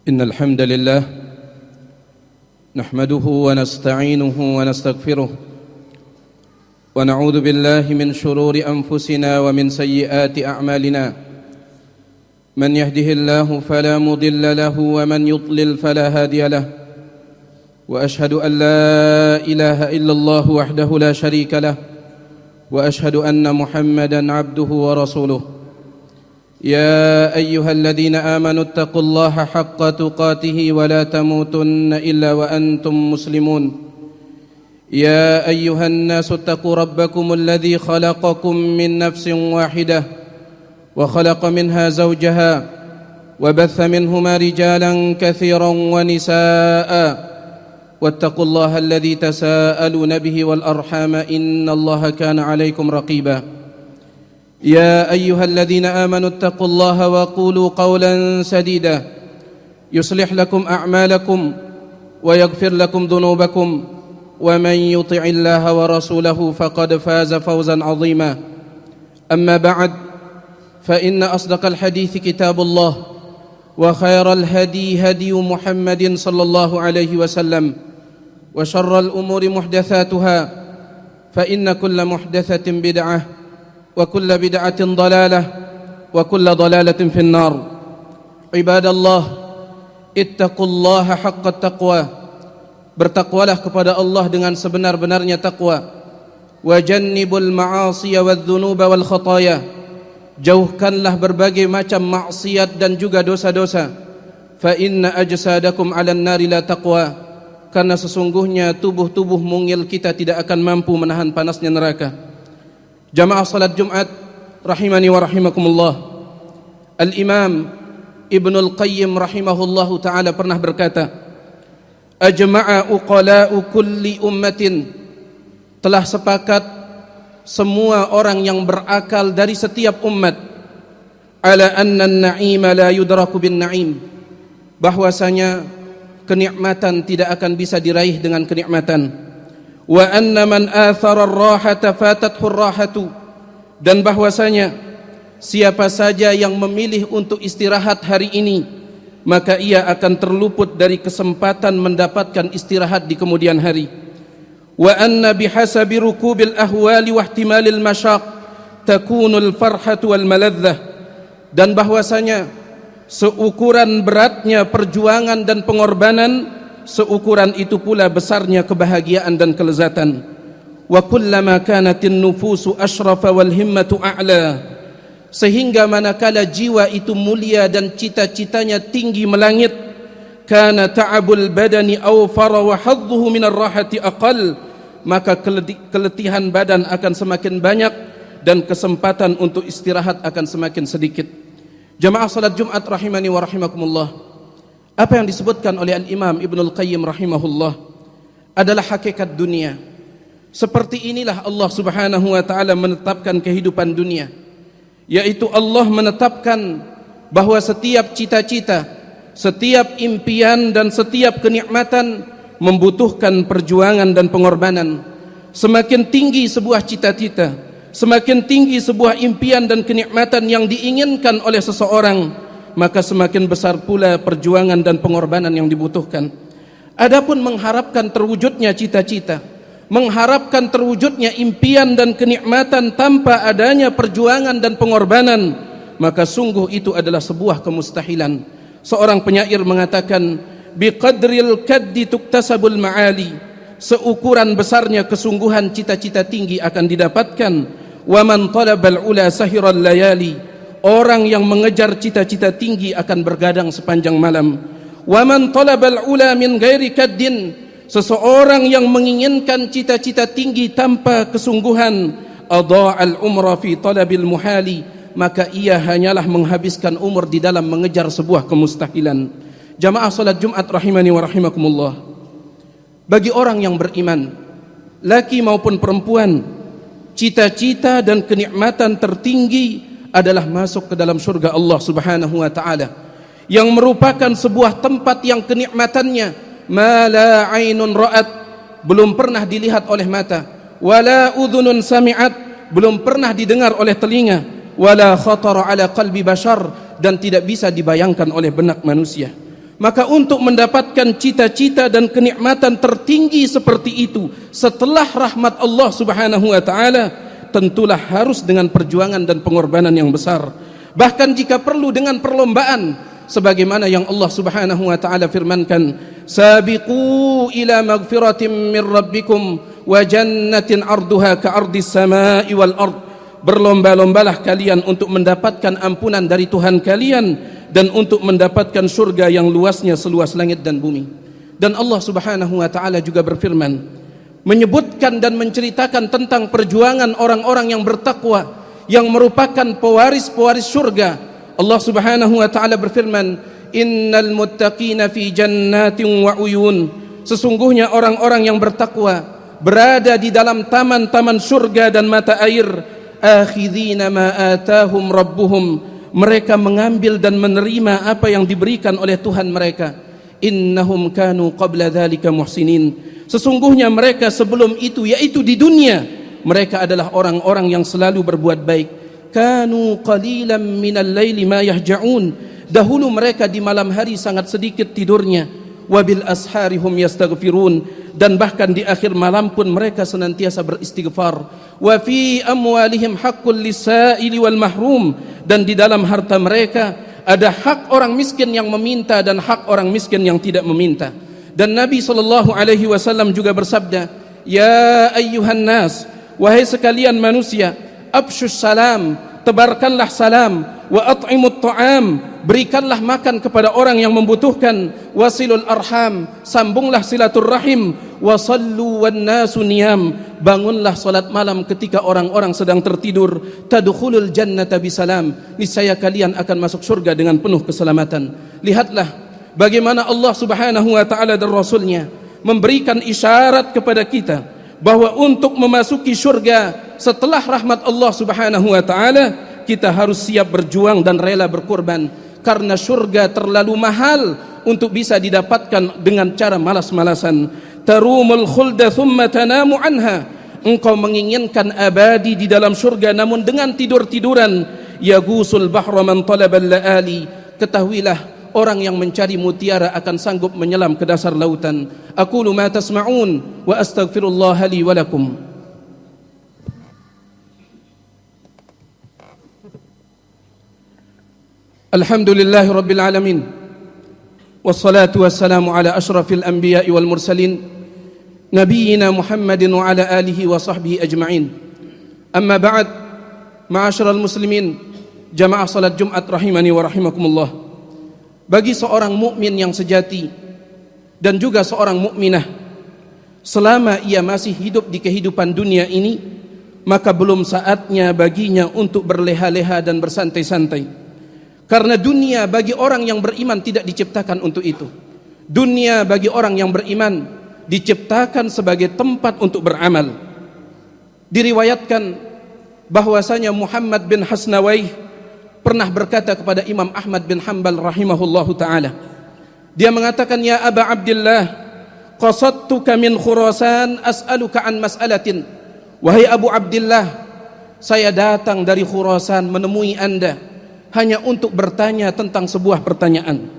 إن الحمد لله نحمده ونستعينه ونستغفره ونعوذ بالله من شرور أنفسنا ومن سيئات أعمالنا من يهده الله فلا مضل له ومن يضلل فلا هادي له وأشهد أن لا إله إلا الله وحده لا شريك له وأشهد أن محمدا عبده ورسوله يا أيها الذين آمنوا اتقوا الله حق تقاته ولا تموتن إلا وأنتم مسلمون يا أيها الناس اتقوا ربكم الذي خلقكم من نفس واحدة وخلق منها زوجها وبث منهما رجالا كثيرا ونساء واتقوا الله الذي تساءلون به والأرحام إن الله كان عليكم رقيبا يا أيها الذين آمنوا اتقوا الله وقولوا قولا سديدا يصلح لكم أعمالكم ويغفر لكم ذنوبكم ومن يطع الله ورسوله فقد فاز فوزا عظيما أما بعد فإن أصدق الحديث كتاب الله وخير الهدي هدي محمد صلى الله عليه وسلم وشر الأمور محدثاتها فإن كل محدثة بدعة وكل بدعة ضلالة وكل ضلالة في النار عباد الله اتقوا الله حق التقوى bertakwalah kepada Allah dengan sebenar-benarnya takwa wajannibul ma'asiya wadh-dhunuba wal khataya jauhkanlah berbagai macam maksiat dan juga dosa-dosa fa inna ajsadakum 'alan nari la taqwa karena sesungguhnya tubuh-tubuh mungil kita tidak akan mampu menahan panasnya neraka. Jamaah salat Jumat rahimani wa rahimakumullah. Al-Imam Ibnul Qayyim rahimahullahu ta'ala pernah berkata, ajma'a uqala'u kulli ummatin, telah sepakat semua orang yang berakal dari setiap umat, ala anna an-na'ima la yudraku bin na'im, bahwasanya kenikmatan tidak akan bisa diraih dengan kenikmatan. Wa anna man athara ar-rahata fatathu ar-rahatu, dan bahwasanya siapa saja yang memilih untuk istirahat hari ini maka ia akan terluput dari kesempatan mendapatkan istirahat di kemudian hari. Wa anna bihasabi rukubil ahwali wa ihtimalil masyaq takunul farhatu wal maladzah, dan bahwasanya seukuran beratnya perjuangan dan pengorbanan, seukuran itu pula besarnya kebahagiaan dan kelezatan. Wa kullama kanatin nufusu ashrafa wal himmatu a'la, sehingga manakala jiwa itu mulia dan cita-citanya tinggi melangit, kana ta'abul badani awfara wa hadduhu minar rahati aqal, maka keletihan badan akan semakin banyak dan kesempatan untuk istirahat akan semakin sedikit. Jamaah salat Jumat rahimani wa rahimakumullah, apa yang disebutkan oleh Al-Imam Ibnul Qayyim rahimahullah adalah hakikat dunia. Seperti inilah Allah subhanahu wa ta'ala menetapkan kehidupan dunia, yaitu Allah menetapkan bahwa setiap cita-cita, setiap impian dan setiap kenikmatan membutuhkan perjuangan dan pengorbanan. Semakin tinggi sebuah cita-cita, semakin tinggi sebuah impian dan kenikmatan yang diinginkan oleh seseorang, maka semakin besar pula perjuangan dan pengorbanan yang dibutuhkan. Adapun mengharapkan terwujudnya cita-cita, mengharapkan terwujudnya impian dan kenikmatan tanpa adanya perjuangan dan pengorbanan, maka sungguh itu adalah sebuah kemustahilan. Seorang penyair mengatakan, biqadril kaddi tuktasabul ma'ali, seukuran besarnya kesungguhan cita-cita tinggi akan didapatkan. Wa man talabal ula sahiral layali, orang yang mengejar cita-cita tinggi akan bergadang sepanjang malam. Wa man talabal ula min ghairi kaddin, seseorang yang menginginkan cita-cita tinggi tanpa kesungguhan, adha'al umra fi talabil muhali, maka ia hanyalah menghabiskan umur di dalam mengejar sebuah kemustahilan. Jamaah salat Jumat rahimani wa rahimakumullah, bagi orang yang beriman, laki maupun perempuan, cita-cita dan kenikmatan tertinggi adalah masuk ke dalam surga Allah subhanahu wa ta'ala, yang merupakan sebuah tempat yang kenikmatannya ma la ainun ra'at, belum pernah dilihat oleh mata, wala udhunun sami'at, belum pernah didengar oleh telinga, wala khatara ala qalbi bashar, dan tidak bisa dibayangkan oleh benak manusia. Maka untuk mendapatkan cita-cita dan kenikmatan tertinggi seperti itu setelah rahmat Allah Subhanahu wa taala, tentulah harus dengan perjuangan dan pengorbanan yang besar. Bahkan jika perlu dengan perlombaan, sebagaimana yang Allah Subhanahu wa taala firmankan, sabiqu ila magfiratin min rabbikum wa jannatin arduha ka'ardis samai wal ard. Berlomba-lombalah kalian untuk mendapatkan ampunan dari Tuhan kalian dan untuk mendapatkan surga yang luasnya seluas langit dan bumi. Dan Allah Subhanahu wa taala juga berfirman, menyebutkan dan menceritakan tentang perjuangan orang-orang yang bertakwa yang merupakan pewaris-pewaris surga. Allah Subhanahu wa taala berfirman, innal muttaqina fi jannatin wa uyun. Sesungguhnya orang-orang yang bertakwa berada di dalam taman-taman surga dan mata air. Akhidhina ma atahum rabbuhum. Mereka mengambil dan menerima apa yang diberikan oleh Tuhan mereka. Innahum kanu qabla dzalika muhsinin. Sesungguhnya mereka sebelum itu, yaitu di dunia, mereka adalah orang-orang yang selalu berbuat baik. Kanu qalilan minal laili ma yahja'un. Dahulu mereka di malam hari sangat sedikit tidurnya. Wabil asharihum yastaghfirun. Dan bahkan di akhir malam pun mereka senantiasa beristighfar. Wa fi amwalihim haqqul lisaili wal mahrum. Dan di dalam harta mereka ada hak orang miskin yang meminta dan hak orang miskin yang tidak meminta. Dan Nabi SAW juga bersabda, ya ayyuhan nas, wahai sekalian manusia, absyus salam, tebarkanlah salam, wa at'imut ta'am, berikanlah makan kepada orang yang membutuhkan, wasilul arham, sambunglah silaturrahim, wasallu wan nasu niyam, bangunlah salat malam ketika orang-orang sedang tertidur, tadkhulul jannata bisalam, niscaya kalian akan masuk surga dengan penuh keselamatan. Lihatlah bagaimana Allah Subhanahu wa taala dan Rasulnya memberikan isyarat kepada kita bahwa untuk memasuki surga setelah rahmat Allah Subhanahu wa taala, kita harus siap berjuang dan rela berkorban, karena surga terlalu mahal untuk bisa didapatkan dengan cara malas-malasan. Tarumul khulda thumma tanamu anha. Engkau menginginkan abadi di dalam surga namun dengan tidur-tiduran. Yagusul bahra man talabal laali. Ketahuilah, orang yang mencari mutiara akan sanggup menyelam ke dasar lautan. Aqulu ma tasma'un wa astaghfirullah li wa lakum. Alhamdulillahi rabbil alamin. Wassalatu wassalamu ala ashrafil anbiya'i wal mursalin, nabiyyina Muhammadin wa ala alihi wa sahbihi ajma'in. Amma ba'd, ma'asyiral muslimin, jamaah salat Jumat rahimani wa rahimakumullah. Bagi seorang mukmin yang sejati dan juga seorang mukminah, selama ia masih hidup di kehidupan dunia ini, maka belum saatnya baginya untuk berleha-leha dan bersantai-santai. Karena dunia bagi orang yang beriman tidak diciptakan untuk itu. Dunia bagi orang yang beriman diciptakan sebagai tempat untuk beramal. Diriwayatkan bahwasanya Muhammad bin Hasnawaih pernah berkata kepada Imam Ahmad bin Hanbal rahimahullahu ta'ala. Dia mengatakan, ya Aba Abdillah, qasadtuka min Khurasan as'aluka an mas'alatin. Wahai Abu Abdillah, saya datang dari Khurasan menemui anda hanya untuk bertanya tentang sebuah pertanyaan.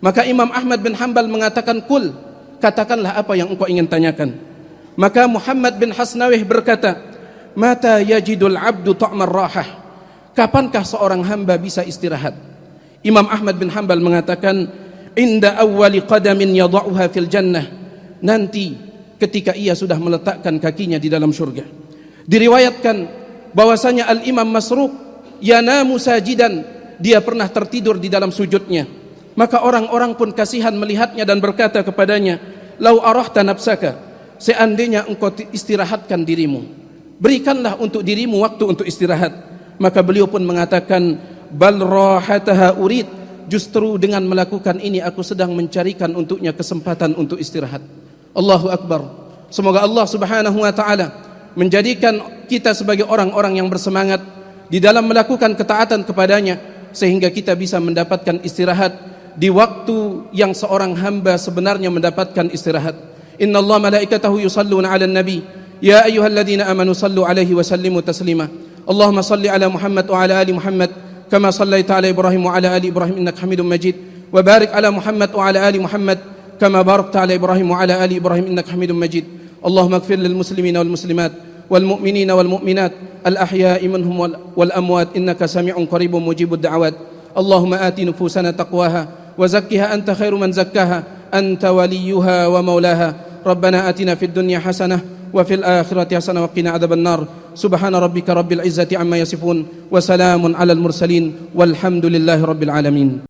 Maka Imam Ahmad bin Hanbal mengatakan, kul, katakanlah apa yang engkau ingin tanyakan. Maka Muhammad bin Hasnawih berkata, mata yajidul abdu ta'mar rahah. Kapankah seorang hamba bisa istirahat? Imam Ahmad bin Hanbal mengatakan, inda awwali qadamin yada'uha fil jannah. Nanti ketika ia sudah meletakkan kakinya di dalam surga. Diriwayatkan bahwasanya Al-Imam Masruq yanamu sajidan, dia pernah tertidur di dalam sujudnya. Maka orang-orang pun kasihan melihatnya dan berkata kepadanya, lau arahta nafsaka, seandainya engkau istirahatkan dirimu, berikanlah untuk dirimu waktu untuk istirahat. Maka beliau pun mengatakan, bal rahataha urid, justru dengan melakukan ini aku sedang mencarikan untuknya kesempatan untuk istirahat. Allahu Akbar. Semoga Allah Subhanahu wa ta'ala menjadikan kita sebagai orang-orang yang bersemangat di dalam melakukan ketaatan kepadanya, sehingga kita bisa mendapatkan istirahat di waktu yang seorang hamba sebenarnya mendapatkan istirahat. Innallaha malaikatahu yusalluna 'alan nabi, ya ayyuhalladzina amanu sallu 'alaihi wa sallimu taslima. Allahumma salli 'ala Muhammad wa 'ala ali Muhammad kama sallaita 'ala Ibrahim wa 'ala ali Ibrahim innaka Hamidum Majid. وبارك على محمد وعلى آل محمد كما باركت على إبراهيم وعلى آل إبراهيم إنك حميد مجيد. اللهم اغفر للمسلمين والمسلمات والمؤمنين والمؤمنات الأحياء منهم والأموات إنك سميع قريب مجيب الدعوات. اللهم آت نفوسنا تقواها وزكها أنت خير من زكاها أنت وليها ومولاها. ربنا آتنا في الدنيا حسنة وفي الآخرة حسنة وقنا عذاب النار. سبحان ربك رب العزة عما يصفون وسلام على المرسلين والحمد لله رب العالمين.